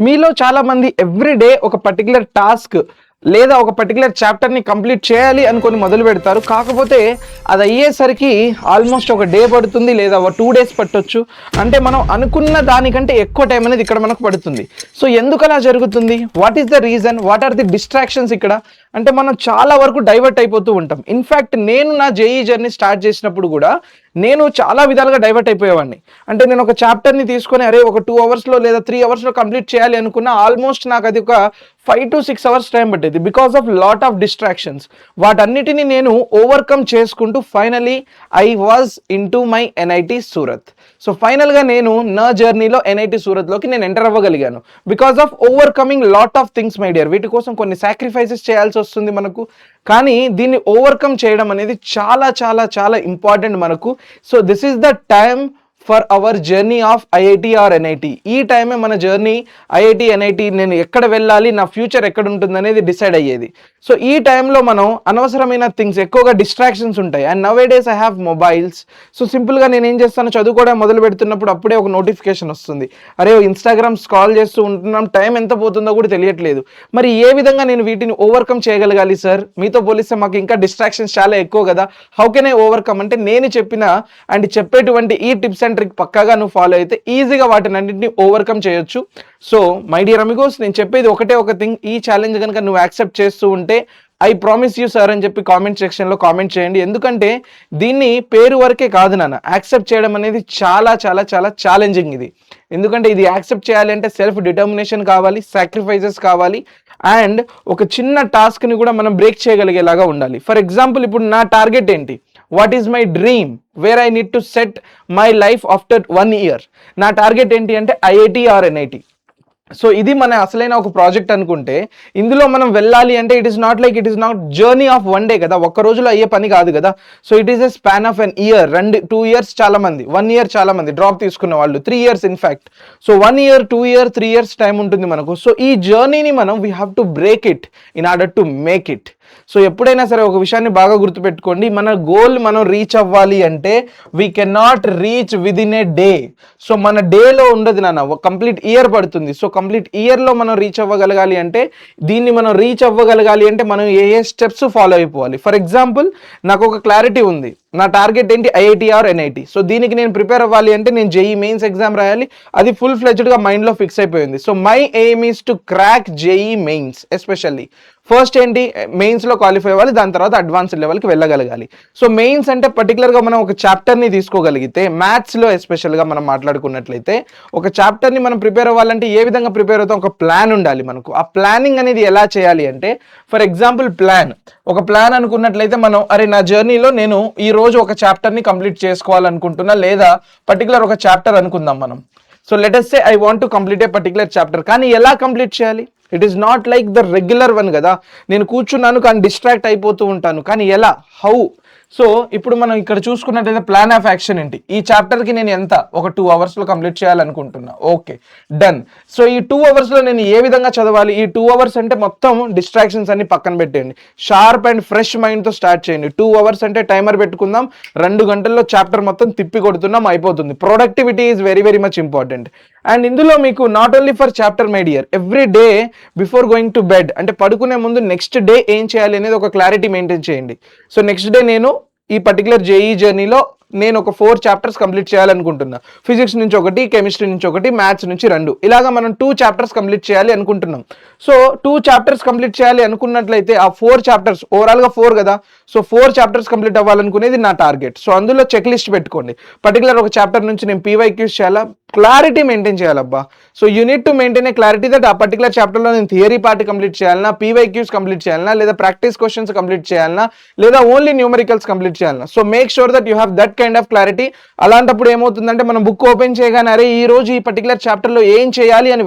మీలో చాలా మంది ఎవ్రీ డే ఒక పర్టికులర్ టాస్క్ లేదా ఒక పర్టికులర్ చాప్టర్ని కంప్లీట్ చేయాలి అనుకొని మొదలు పెడతారు. కాకపోతే అది అయ్యేసరికి ఆల్మోస్ట్ ఒక డే పడుతుంది లేదా 2 days పట్టొచ్చు. అంటే మనం అనుకున్న దానికంటే ఎక్కువ టైం అనేది ఇక్కడ మనకు పడుతుంది. సో ఎందుకు అలా జరుగుతుంది? What is the reason? What are the distractions ఇక్కడ? అంటే మనం చాలా వరకు డైవర్ట్ అయిపోతూ ఉంటాం. ఇన్ఫ్యాక్ట్ నేను నా జేఈ జర్నీ స్టార్ట్ చేసినప్పుడు కూడా నేను చాలా విధాలుగా డైవర్ట్ అయిపోయేవాడిని. అంటే నేను ఒక చాప్టర్ని తీసుకొని అరే ఒక 2 అవర్స్లో లేదా 3 అవర్స్లో కంప్లీట్ చేయాలి అనుకున్నా ఆల్మోస్ట్ నాకు అది ఒక 5 to 6 hours టైం పట్టేది because of lot of distractions. వాటన్నిటిని నేను ఓవర్కమ్ చేసుకుంటూ finally I was into my NIT Surat. So ఫైనల్గా నేను నా జర్నీలో ఎన్ఐటి సూరత్లోకి నేను ఎంటర్ అవ్వగలిగాను because of overcoming lot of things my dear. వీటి కోసం కొన్ని సాక్రిఫైసెస్ చేయాల్సి వస్తుంది మనకు, కానీ దీన్ని ఓవర్కమ్ చేయడం అనేది చాలా చాలా చాలా ఇంపార్టెంట్ మనకు. So this is the time for hour journey of IIT are NIT. ఈ టైమే మన జర్నీ ఐఐటి ఎన్ఐటి నేను ఎక్కడ వెళ్ళాలి, నా ఫ్యూచర్ ఎక్కడ ఉంటుంది అనేది డిసైడ్ అయ్యేది. సో ఈ టైంలో మనం అనవసరమైన థింగ్స్ ఎక్కువగా డిస్ట్రాక్షన్స్ ఉంటాయి. And now A days I have mobiles. So సింపుల్గా నేను ఏం చేస్తాను, చదువుకోవడం మొదలు పెడుతున్నప్పుడు అప్పుడే ఒక నోటిఫికేషన్ వస్తుంది, అరే ఇన్స్టాగ్రామ్ స్క్రాల్ చేస్తూ ఉంటున్నాం, టైం ఎంత పోతుందో కూడా తెలియట్లేదు. మరి ఏ విధంగా నేను వీటిని ఓవర్కమ్ చేయగలగాలి సార్? మీతో పోలిస్తే మాకు ఇంకా డిస్ట్రాక్షన్స్ చాలా ఎక్కువ కదా, హౌ కెన్ ఐ ఓవర్కమ్? అంటే నేను చెప్పిన అండ్ చెప్పేటువంటి ఈ టిప్స్ అండ్ ట్రిక్ పక్కాగా నువ్వు ఫాలో అయితే ఈజీగా వాటిని అన్నింటినీ ఓవర్కమ్ చేయొచ్చు. సో మై డియర్ అమిగోస్, నేను చెప్పేది ఒకటే ఒక థింగ్, ఈ ఛాలెంజ్ కనుక నువ్వు యాక్సెప్ట్ చేస్తూ ఉంటే ఐ ప్రామిస్ యూ సార్ అని చెప్పి కామెంట్ సెక్షన్లో కామెంట్ చేయండి. ఎందుకంటే దీన్ని పేరు వరకే కాదు నాన్న, యాక్సెప్ట్ చేయడం అనేది చాలా చాలా చాలా ఛాలెంజింగ్ ఇది. ఎందుకంటే ఇది యాక్సెప్ట్ చేయాలి అంటే సెల్ఫ్ డిటర్మినేషన్ కావాలి, సాక్రిఫైసెస్ కావాలి, అండ్ ఒక చిన్న టాస్క్ని కూడా మనం బ్రేక్ చేయగలిగేలాగా ఉండాలి. ఫర్ ఎగ్జాంపుల్ ఇప్పుడు నా టార్గెట్ ఏంటి? What is my dream where I need to set my life after 1 year? నా టార్గెట్ ఏంటి అంటే ఐఐటి ఆర్ ఎన్ఐటి. సో ఇది మన అసలైన ఒక ప్రాజెక్ట్ అనుకుంటే ఇందులో మనం వెళ్ళాలి అంటే it is not journey of 1 day కదా, ఒక్క రోజులో అయ్యే పని కాదు కదా. So it is a span of an year, 2 years చాలా మంది, 1 year చాలా మంది డ్రాప్ తీసుకున్న వాళ్ళు, 3 years in fact. So 1 year, 2 year, 3 years time ఉంటుంది మనకు. సో ఈ జర్నీని మనం we have to break it in order to make it. So ఎప్పుడైనా సరే ఒక విషయాన్ని బాగా గుర్తుపెట్టుకోండి, మన గోల్ మనం రీచ్ అవ్వాలి అంటే we can not reach with in a day. So మన డేలో ఉండదు నాన్న, ఒక కంప్లీట్ ఇయర్ పడుతుంది. సో కంప్లీట్ ఇయర్లో మనం రీచ్ అవ్వగలగాలి అంటే దీన్ని మనం రీచ్ అవ్వగలగాలి అంటే మనం ఏ స్టెప్స్ ఫాలో అయిపోవాలి. ఫర్ ఎగ్జాంపుల్ నాకు ఒక క్లారిటీ ఉంది, నా టార్గెట్ ఏంటి ఐఐటి ఆర్ ఎన్ఐటి. సో దీనికి నేను ప్రిపేర్ అవ్వాలి అంటే నేను జేఈ మెయిన్స్ ఎగ్జామ్ రాయాలి, అది ఫుల్ ఫ్లెడ్జ్డ్గా మైండ్లో ఫిక్స్ అయిపోయింది. So my aim is to crack JEE mains. Especially first ఏంటి, మెయిన్స్లో క్వాలిఫై అవ్వాలి, దాని తర్వాత అడ్వాన్స్డ్ లెవెల్కి వెళ్ళగలగాలి. సో మెయిన్స్ అంటే పర్టికులర్గా మనం ఒక చాప్టర్ని తీసుకోగలిగితే, మ్యాథ్స్లో ఎస్పెషల్గా మనం మాట్లాడుకున్నట్లయితే ఒక చాప్టర్ని మనం ప్రిపేర్ అవ్వాలంటే ఏ విధంగా ప్రిపేర్ అవుతాం, ఒక ప్లాన్ ఉండాలి మనకు. ఆ ప్లానింగ్ అనేది ఎలా చేయాలి అంటే ఫర్ ఎగ్జాంపుల్ ఒక ప్లాన్ అనుకున్నట్లయితే మనం అరే నా జర్నీలో నేను ఈ రోజు ఒక చాప్టర్ని కంప్లీట్ చేసుకోవాలనుకుంటున్నా, లేదా పర్టికులర్ ఒక చాప్టర్ అనుకుందాం మనం. So let us say I want to complete A particular chapter, కానీ ఎలా కంప్లీట్ చేయాలి? It is not like the regular one కదా, నేను కూర్చున్నాను కానీ డిస్ట్రాక్ట్ అయిపోతూ ఉంటాను, కానీ ఎలా, హౌ? సో ఇప్పుడు మనం ఇక్కడ చూసుకున్నట్లయితే ప్లాన్ ఆఫ్ యాక్షన్ ఏంటి, ఈ చాప్టర్కి నేను ఎంత ఒక 2 అవర్స్లో కంప్లీట్ చేయాలనుకుంటున్నా, ఓకే డన్. సో ఈ 2 అవర్స్లో నేను ఏ విధంగా చదవాలి? ఈ 2 అవర్స్ అంటే మొత్తం డిస్ట్రాక్షన్స్ అన్ని పక్కన పెట్టేయండి, షార్ప్ అండ్ ఫ్రెష్ మైండ్తో స్టార్ట్ చేయండి. 2 అవర్స్ అంటే టైమర్ పెట్టుకుందాం, 2 గంటల్లో చాప్టర్ మొత్తం తిప్పి కొడుతున్నాం, అయిపోతుంది. Productivity is very very much important. And ఇందులో మీకు not only for chapter my dear, every day before going to bed అంటే పడుకునే ముందు నెక్స్ట్ డే ఏం చేయాలి అనేది ఒక క్లారిటీ మెయింటైన్ చేయండి. సో నెక్స్ట్ డే నేను ఈ పర్టికులర్ జేఈ జర్నీలో నేను ఒక 4 chapters కంప్లీట్ చేయాలనుకుంటున్నా. ఫిజిక్స్ నుంచి 1, కెమిస్ట్రీ నుంచి 1, మ్యాథ్స్ నుంచి 2, ఇలాగా మనం 2 chapters కంప్లీట్ చేయాలి అనుకుంటున్నాం. సో 2 chapters కంప్లీట్ చేయాలి అనుకున్నట్లయితే ఆ 4 chapters ఓవరాల్గా 4 కదా, సో 4 chapters కంప్లీట్ అవ్వాలనుకునేది నా టార్గెట్. సో అందులో చెక్ లిస్ట్ పెట్టుకోండి, పర్టికులర్ ఒక చాప్టర్ నుంచి నేను పీవైక్యూస్ చేయాలా, క్లారిటీ మెయింటైన్ చేయాలబ్బా. So you need to maintain a clarity that ఆ పర్టికులర్ చాప్టర్లో నేను థియరీ పార్ట్ కంప్లీట్ చేయాలన్నా, పీవైక్యూస్ కంప్లీట్ చేయాలన్నా, లేదా ప్రాక్టీస్ క్వశ్చన్స్ కంప్లీట్ చేయాలన్నా, లేదా ఓన్లీ న్యూమరికల్స్ కంప్లీట్ చేయాలన్నా. So make sure that you have that kind of clarity. అలాంటప్పుడు ఏమవుతుందంటే మనం బుక్ ఓపెన్ చేయగానే అరే ఈ రోజు ఈ పర్టికులర్ చాప్టర్లో ఏం చేయాలి అని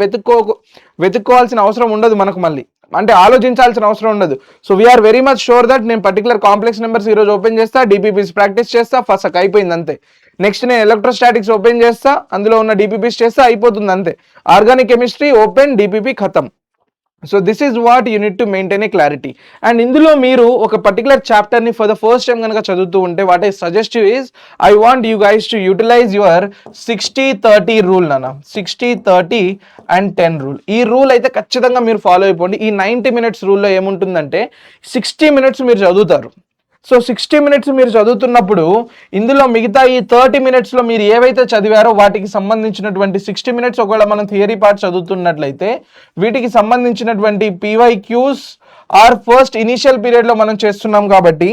వెతుక్కోవాల్సిన అవసరం ఉండదు మనకు, మళ్ళీ అంటే ఆలోచించాల్సిన అవసరం ఉండదు. So we are very much sure that నేను పర్టికులర్ కాంప్లెక్స్ నెంబర్స్ ఈరోజు ఓపెన్ చేస్తా, డిపిపిస్ ప్రాక్టీస్ చేస్తా, ఫస్ట్ అయిపోయింది అంతే. నెక్స్ట్ నేను ఎలక్ట్రోస్టాటిక్స్ ఓపెన్ చేస్తా, అందులో ఉన్న డిపిపిస్ చేస్తా, అయిపోతుంది అంతే. ఆర్గానిక్ కెమిస్ట్రీ ఓపెన్, డిపిపి ఖతం. So this is what you need to maintain a clarity. And ఇందులో మీరు ఒక పర్టికులర్ చాప్టర్ని ఫర్ ద ఫస్ట్ టైం కనుక చదువుతూ ఉంటే what I suggest you is I want you guys to utilize your 60-30 rule నాన్న. 60-30-10 rule. ఈ రూల్ అయితే ఖచ్చితంగా మీరు ఫాలో అయిపోండి. ఈ 90 minutes రూల్లో ఏముంటుందంటే 60 minutes మీరు చదువుతారు. సో 60 minutes మీరు చదువుతున్నప్పుడు ఇందులో మిగతా ఈ 30 minutesలో మీరు ఏవైతే చదివారో వాటికి సంబంధించినటువంటి 60 minutes ఒకవేళ మనం థియరీ పార్ట్ చదువుతున్నట్లయితే వీటికి సంబంధించినటువంటి PYQs ఆర్ ఫస్ట్ ఇనిషియల్ పీరియడ్లో మనం చేస్తున్నాం కాబట్టి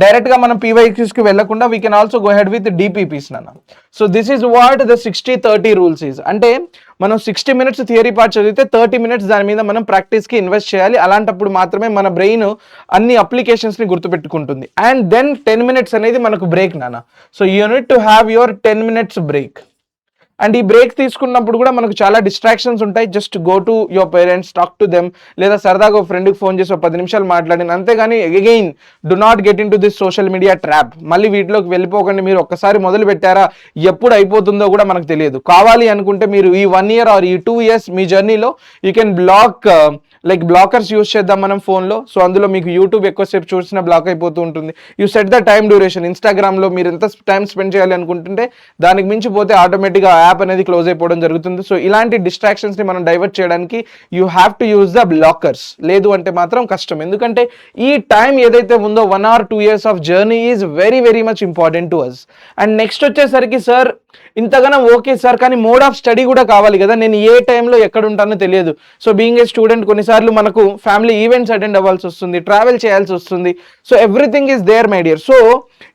డైరెక్ట్గా మనం PYQస్కి వెళ్లకుండా we can also go head with DPPs నాన్న. So this is what the 60-30 rules is. అంటే మనం 60 minutes థియరీ పార్ట్ చదివితే 30 minutes దాని మీద మనం ప్రాక్టీస్కి ఇన్వెస్ట్ చేయాలి. అలాంటప్పుడు మాత్రమే మన బ్రెయిన్ అన్ని అప్లికేషన్స్ని గుర్తుపెట్టుకుంటుంది. అండ్ దెన్ 10 minutes అనేది మనకు బ్రేక్ నాన్న. So you need to have your 10 minutes break. And ఈ బ్రేక్ తీసుకున్నప్పుడు కూడా మనకు చాలా డిస్ట్రాక్షన్స్ ఉంటాయి. Just go to your parents, talk to them, లేదా సరదాగా ఫ్రెండ్కి ఫోన్ చేసి 10 నిమిషాలు మాట్లాడిన, అంతేగాని again do not get in to this social media trap. మళ్ళీ వీటిలోకి వెళ్ళిపోకండి. మీరు ఒక్కసారి మొదలు పెట్టారా ఎప్పుడు అయిపోతుందో కూడా మనకు తెలియదు. కావాలి అనుకుంటే మీరు ఈ 1 year ఆర్ ఈ 2 years మీ జర్నీలో you can block like blockers use చేద్దాం మనం ఫోన్లో. సో అందులో మీకు యూట్యూబ్ ఎక్కువసేపు చూసినా బ్లాక్ అయిపోతూ ఉంటుంది. You set the time duration. ఇన్స్టాగ్రామ్లో మీరు ఎంత టైం స్పెండ్ చేయాలి అనుకుంటుంటే దానికి మించిపోతే ఆటోమేటిక్గా యాప్ అనేది క్లోజ్ అయిపోవడం జరుగుతుంది. సో ఇలాంటి డిస్ట్రాక్షన్స్ని మనం డైవర్ట్ చేయడానికి you have to use the blockers. లేదు అంటే మాత్రం కష్టం. ఎందుకంటే ఈ టైం ఏదైతే ఉందో 1 or 2 years of journey is very very much important to us. And next వచ్చేసరికి సార్ ఇంతగానో ఓకే సార్, కానీ మోడ్ ఆఫ్ స్టడీ కూడా కావాలి కదా, నేను ఏ టైంలో ఎక్కడ ఉంటానో తెలియదు. సో బీయింగ్ ఏ స్టూడెంట్ కొన్నిసార్లు మనకు ఫ్యామిలీ ఈవెంట్స్ అటెండ్ అవ్వాల్సి వస్తుంది, ట్రావెల్ చేయాల్సి వస్తుంది. So everything is there my dear. So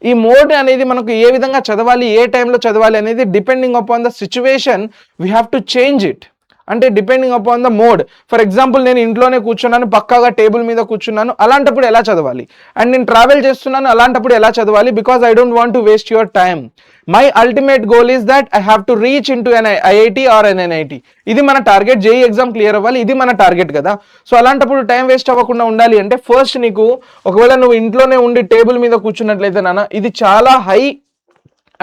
ఈ మోడ్ అనేది మనకు ఏ విధంగా చదవాలి, ఏ టైంలో చదవాలి అనేది depending upon the situation we have to change it. అంటే depending upon the mode. For example నేను ఇంట్లోనే కూర్చున్నాను, పక్కాగా టేబుల్ మీద కూర్చున్నాను, అలాంటప్పుడు ఎలా చదవాలి? అండ్ నేను ట్రావెల్ చేస్తున్నాను, అలాంటప్పుడు ఎలా చదవాలి? Because I don't want to waste your time. My ultimate goal is that I have to reach into an IIT or an NIT. ఇది మన టార్గెట్. JEE ఎగ్జామ్ క్లియర్ అవ్వాలి, ఇది మన టార్గెట్ కదా. సో అలాంటప్పుడు టైం వేస్ట్ అవ్వకుండా ఉండాలి అంటే ఫస్ట్ నీకు ఒకవేళ నువ్వు ఇంట్లోనే ఉండి టేబుల్ మీద కూర్చున్నట్లయితే నాన్న ఇది చాలా హై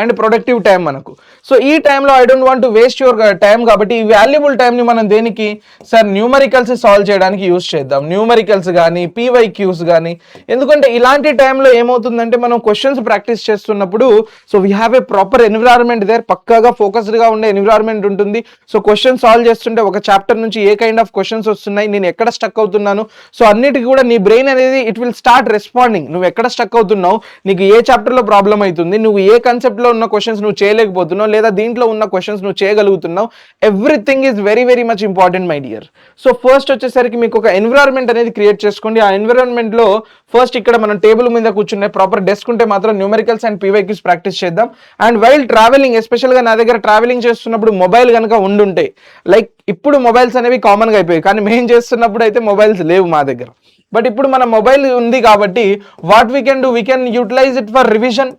అండ్ ప్రొడక్టివ్ టైం మనకు. సో ఈ టైంలో I don't want to waste your time కాబట్టి ఈ వాల్యుబుల్ టైంని మనం దేనికి సార్ న్యూమరికల్స్ సాల్వ్ చేయడానికి యూస్ చేద్దాం. న్యూమరికల్స్ కానీ PYQs కానీ. ఎందుకంటే ఇలాంటి టైంలో ఏమవుతుందంటే మనం క్వశ్చన్స్ ప్రాక్టీస్ చేస్తున్నప్పుడు so we have a proper environment there. పక్కాగా ఫోకస్డ్గా ఉండే ఎన్విరాన్మెంట్ ఉంటుంది. సో క్వశ్చన్ సాల్వ్ చేస్తుంటే ఒక చాప్టర్ నుంచి ఏ కైండ్ ఆఫ్ క్వశ్చన్స్ వస్తున్నాయి, నేను ఎక్కడ స్టక్ అవుతున్నాను, సో అన్నిటికీ కూడా నీ బ్రెయిన్ అనేది ఇట్ విల్ స్టార్ట్ రెస్పాండింగ్. నువ్వు ఎక్కడ స్టక్ అవుతున్నావు, నీకు ఏ చాప్టర్లో ప్రాబ్లం అవుతుంది, నువ్వు ఏ కన్సెప్ట్లో ఉన్న క్వశ్చన్స్ నువ్వు చేయలేకపోతున్నావు, లేదా దీంట్లో ఉన్న క్వశ్చన్స్ నువ్వు చేయగలుగుతున్నావు. Everything is very very much important my dear. So first వచ్చేసరికి మీకు ఒక ఎన్విరాన్మెంట్ అనేది క్రియేట్ చేసుకోండి. ఆ ఎన్విరాన్మెంట్లో ఫస్ట్ ఇక్కడ మనం టేబుల్ మీద కూర్చునే ప్రాపర్ డెస్క్ ఉంటే మాత్రం న్యూమరికల్స్ అండ్ PYQs ప్రాక్టీస్ చేద్దాం. అండ్ వైల్ ట్రావెలింగ్, ఎస్పెషల్గా నా దగ్గర ట్రావెలింగ్ చేస్తున్నప్పుడు మొబైల్ కనుక ఉండుంటే, లైక్ ఇప్పుడు మొబైల్స్ అనేవి కామన్గా అయిపోయాయి, కానీ మేము చేస్తున్నప్పుడు అయితే మొబైల్స్ లేవు మా దగ్గర. బట్ ఇప్పుడు మన మొబైల్ ఉంది కాబట్టి what we can do, we can utilize it for revision.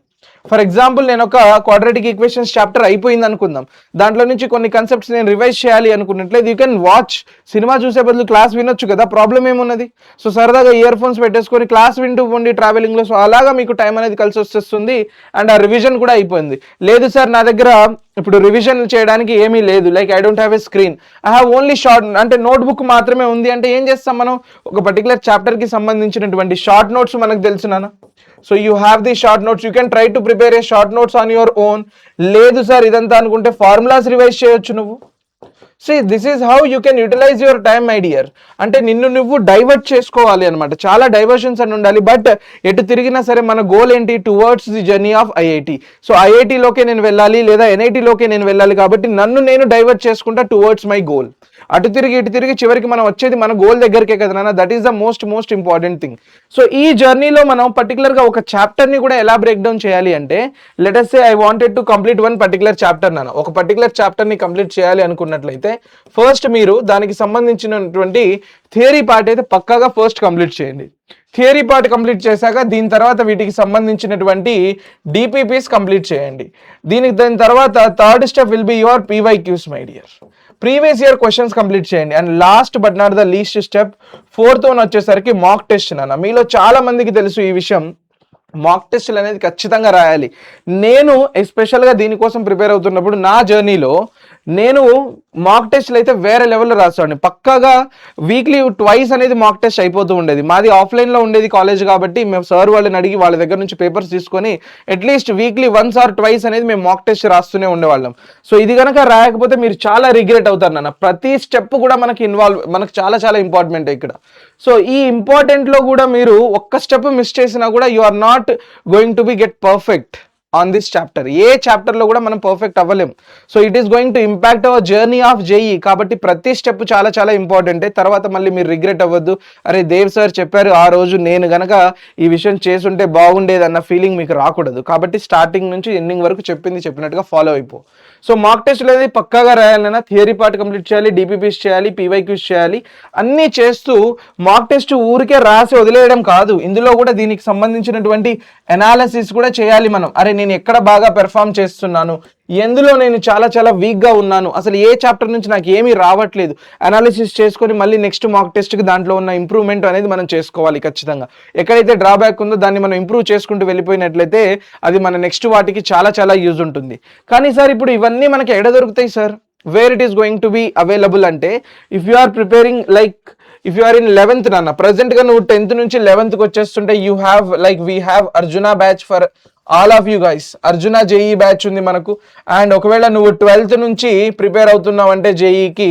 For example నేను ఒక క్వాడ్రాటిక్ ఈక్వేషన్స్ చాప్టర్ అయిపోయింది అనుకుందాం, దాంట్లో నుంచి కొన్ని కన్సెప్ట్స్ నేను రివైజ్ చేయాలి అనుకున్నట్లయితే యూ కెన్ వాచ్. సినిమా చూసే బదులు క్లాస్ వినొచ్చు కదా, ప్రాబ్లం ఏమున్నది? సో సరదాగా ఇయర్ ఫోన్స్ పెట్టేసుకొని క్లాస్ వింటూ పోండి ట్రావెలింగ్లో. సో అలాగా మీకు టైం అనేది కలిసి వచ్చేస్తుంది అండ్ ఆ రివిజన్ కూడా అయిపోయింది. లేదు సార్ నా దగ్గర ఇప్పుడు రివిజన్ చేయడానికి ఏమీ లేదు, like I don't have a screen, I have only short అంటే నోట్బుక్ మాత్రమే ఉంది అంటే ఏం చేస్తాం మనం? ఒక పర్టికులర్ చాప్టర్కి సంబంధించినటువంటి షార్ట్ నోట్స్ మనకు తెలుసునా? So you have the short notes, you can try to prepare A short notes on your own. లేదు సార్ ఇదంతా అనుకుంటే ఫార్ములాస్ రివైజ్ చేయొచ్చు నువ్వు. See, this is how you can utilize your time, my dear. అంటే నిన్ను నువ్వు divert చేసుకోవాలి అనమాట. చాలా డైవర్షన్స్ అని ఉండాలి. బట్ ఎటు తిరిగినా సరే మన గోల్ ఏంటి? Towards the journey of IIT. So IITలోకే నేను వెళ్ళాలి లేదా NITలోకే నేను వెళ్ళాలి కాబట్టి నన్ను నేను డైవర్ట్ చేసుకుంటా టువర్డ్స్ మై గోల్. అటు తిరిగి ఇటు తిరిగి చివరికి మనం వచ్చేది మన గోల్ దగ్గరికే కదా నాన్న. That is the most important thing. So ఈ జర్నీలో మనం పర్టికులర్గా ఒక చాప్టర్ని కూడా ఎలా బ్రేక్ డౌన్ చేయాలి అంటే, let us say I wanted to complete one particular chapter నాన్న. ఒక పర్టికులర్ చాప్టర్ని కంప్లీట్ చేయాలి అనుకున్నట్లయితే ఫస్ట్ మీరు దానికి సంబంధించినటువంటి థియరీ పార్ట్ అయితే పక్కాగా ఫస్ట్ కంప్లీట్ చేయండి. థియరీ పార్ట్ కంప్లీట్ చేశాక దీని తర్వాత వీటికి సంబంధించినటువంటి DPPs కంప్లీట్ చేయండి. దాని తర్వాత third step will be your PYQs my dear. Previous year questions complete చేయండి. And last but not the least step fourth one వచ్చేసరికి మాక్ టెస్ట్ నాన్న. మీలో చాలా మందికి తెలుసు ఈ విషయం, మాక్ టెస్ట్లు అనేది ఖచ్చితంగా రాయాలి. నేను ఎస్పెషల్గా దీనికోసం ప్రిపేర్ అవుతున్నప్పుడు నా జర్నీలో నేను మాక్ టెస్ట్లు అయితే వేరే లెవెల్లో రాస్తాను. పక్కాగా వీక్లీ ట్వైస్ అనేది మాక్ టెస్ట్ అయిపోతూ ఉండేది. మాది ఆఫ్లైన్లో ఉండేది కాలేజ్ కాబట్టి మేము సార్ వాళ్ళని అడిగి వాళ్ళ దగ్గర నుంచి పేపర్స్ తీసుకొని at least weekly once or twice అనేది మేము మాక్ టెస్ట్ రాస్తూనే ఉండేవాళ్ళం. సో ఇది కనుక రాయకపోతే మీరు చాలా రిగ్రెట్ అవుతారు నాన్న. ప్రతి స్టెప్ కూడా మనకు చాలా చాలా ఇంపార్టెంట్ ఇక్కడ. సో ఈ ఇంపార్టెంట్లో కూడా మీరు ఒక్క స్టెప్ మిస్ చేసినా కూడా you are not going to be get perfect on this chapter. ఏ చాప్టర్లో కూడా మనం పర్ఫెక్ట్ అవ్వలేం. So it is going to impact our journey of JEE. కాబట్టి ప్రతి స్టెప్ చాలా చాలా ఇంపార్టెంటే. తర్వాత మళ్ళీ మీరు రిగ్రెట్ అవ్వద్దు, అరే దేవ్ సార్ చెప్పారు ఆ రోజు నేను గనక ఈ విషయం చేసుంటే బాగుండేది అన్న ఫీలింగ్ మీకు రాకూడదు. కాబట్టి స్టార్టింగ్ నుంచి ఎండింగ్ వరకు చెప్పినట్టుగా ఫాలో అయిపో. సో మాక్ టెస్ట్ అనేది పక్కాగా రాయాలన్నా థియరీ పార్ట్ కంప్లీట్ చేయాలి, డిపిపిస్ చేయాలి, పీవైక్యూస్ చేయాలి. అన్నీ చేస్తూ మాక్ టెస్ట్ ఊరికే రాసి వదిలేయడం కాదు, ఇందులో కూడా దీనికి సంబంధించినటువంటి అనాలిసిస్ కూడా చేయాలి మనం. అరే నేను ఎక్కడ బాగా పెర్ఫామ్ చేస్తున్నాను, ఎందులో నేను చాలా చాలా వీక్గా ఉన్నాను, అసలు ఏ చాప్టర్ నుంచి నాకు ఏమీ రావట్లేదు, అనాలిసిస్ చేసుకొని మళ్ళీ నెక్స్ట్ మాక్ టెస్ట్కి దాంట్లో ఉన్న ఇంప్రూవ్మెంట్ అనేది మనం చేసుకోవాలి. ఖచ్చితంగా ఎక్కడైతే డ్రాబ్యాక్ ఉందో దాన్ని మనం ఇంప్రూవ్ చేసుకుంటూ వెళ్ళిపోయినట్లయితే అది మన నెక్స్ట్ వాటికి చాలా చాలా యూజ్ ఉంటుంది. కానీ సార్ ఇప్పుడు ఇవన్నీ మనకి ఎక్కడ దొరుకుతాయి sir, where it is going to be available అంటే if you are preparing if you are in 11th నాన్న, ప్రెసెంట్గా నువ్వు 10th నుంచి 11thకి వచ్చేస్తుంటే you have we have Arjuna batch for all of you guys. Arjuna JEE batch ఉంది మనకు. అండ్ ఒకవేళ నువ్వు 12th నుంచి ప్రిపేర్ అవుతున్నావు అంటే జేఈకి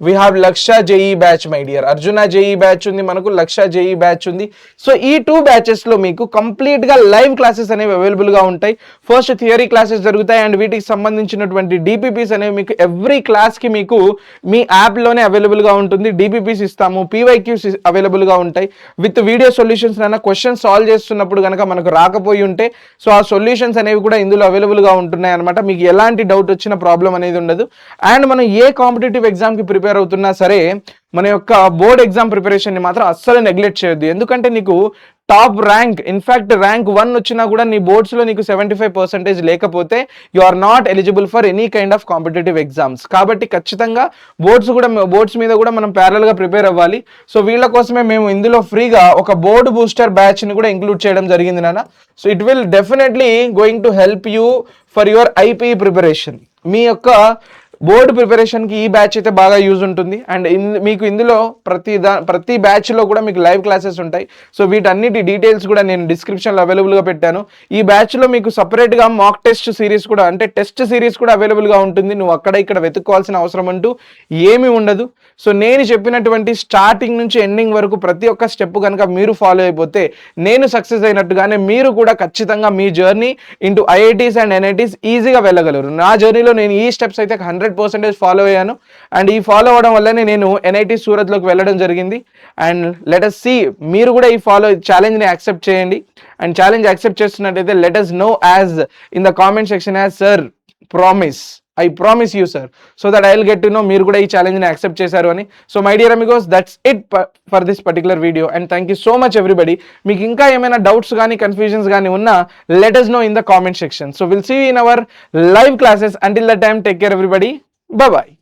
we have Lakshya JEE batch my dear. Arjuna JEE batch ఉంది మనకు, లక్ష జేఈ బ్యాచ్ ఉంది. సో ఈ 2 బ్యాచెస్లో మీకు కంప్లీట్గా లైవ్ క్లాసెస్ అనేవి అవైలబుల్గా ఉంటాయి. ఫస్ట్ థియరీ క్లాసెస్ జరుగుతాయి అండ్ వీటికి సంబంధించినటువంటి డిపిపిస్ అనేవి మీకు ఎవ్రీ క్లాస్కి మీకు మీ యాప్లోనే అవైలబుల్గా ఉంటుంది. డిపిపిస్ ఇస్తాము, పీవైక్యూస్ అవైలబుల్గా ఉంటాయి విత్ వీడియో సొల్యూషన్స్. అయినా క్వశ్చన్ సాల్వ్ చేస్తున్నప్పుడు కనుక మనకు రాకపోయి ఉంటే సో ఆ సొల్యూషన్స్ అనేవి కూడా ఇందులో అవైలబుల్గా ఉంటున్నాయి అనమాట. మీకు ఎలాంటి డౌట్ వచ్చిన ప్రాబ్లం అనేది ఉండదు. అండ్ మనం ఏ కాంపిటేటివ్ ఎగ్జామ్కి ప్రిపేర్ అవుతున్నా సరే మన యొక్క బోర్డ్ ఎగ్జామ్ ప్రిపరేషన్ని మాత్రం అస్సలు నెగ్లెక్ట్ చేయొద్దు. ఎందుకంటే నీకు టాప్ ర్యాంక్, ఇన్ఫ్యాక్ట్ ర్యాంక్ 1 వచ్చినా కూడా నీ బోర్డ్స్లో నీకు 75% లేకపోతే you are not eligible for any kind of competitive exams. కాబట్టి ఖచ్చితంగా బోర్డ్స్ మీద కూడా మనం ప్యారల్గా ప్రిపేర్ అవ్వాలి. సో వీళ్ళ కోసమే మేము ఇందులో ఫ్రీగా ఒక బోర్డ్ బూస్టర్ బ్యాచ్ని కూడా ఇంక్లూడ్ చేయడం జరిగింది నాన్న. So it will definitely going to help you for your IP preparation. మీ యొక్క బోర్డు ప్రిపరేషన్కి ఈ బ్యాచ్ అయితే బాగా యూజ్ ఉంటుంది. అండ్ మీకు ఇందులో ప్రతి బ్యాచ్లో కూడా మీకు లైవ్ క్లాసెస్ ఉంటాయి. సో వీటన్నిటి డీటెయిల్స్ కూడా నేను డిస్క్రిప్షన్లో అవైలబుల్గా పెట్టాను. ఈ బ్యాచ్లో మీకు సపరేట్గా మాక్ టెస్ట్ సిరీస్ కూడా, అంటే టెస్ట్ సిరీస్ కూడా అవైలబుల్గా ఉంటుంది. నువ్వు అక్కడ ఇక్కడ వెతుక్కోవాల్సిన అవసరం అంటూ ఏమీ ఉండదు. సో నేను చెప్పినటువంటి స్టార్టింగ్ నుంచి ఎండింగ్ వరకు ప్రతి ఒక్క స్టెప్ కనుక మీరు ఫాలో అయిపోతే నేను సక్సెస్ అయినట్టుగానే మీరు కూడా ఖచ్చితంగా మీ journey into IITs and NITs ఈజీగా వెళ్ళగలరు. నా జర్నీలో నేను ఈ స్టెప్స్ అయితే 100% ఫాలో అయ్యాను. అండ్ ఈ ఫాలో అవ్వడం వల్లనే నేను ఎన్ఐటీ సూరత్లోకి వెళ్ళడం జరిగింది. అండ్ లెట్ us see మీరు కూడా ఈ ఛాలెంజ్ని యాక్సెప్ట్ చేయండి. అండ్ ఛాలెంజ్ యాక్సెప్ట్ చేస్తున్నట్టయితే let us know as in the comment section as sir promise. I promise you sir, so that I will get to know మీరు కూడా ఈ ఛాలెంజ్ని యాక్సెప్ట్ చేశారు అని. So my dear Amigos, that's it for this particular video and thank you so much everybody. మీకు ఇంకా ఏమైనా doubts కానీ కన్ఫ్యూజన్స్ కానీ ఉన్నా let us know in the comment section. So we'll see you in our live classes. Until that time, take care everybody. Bye bye.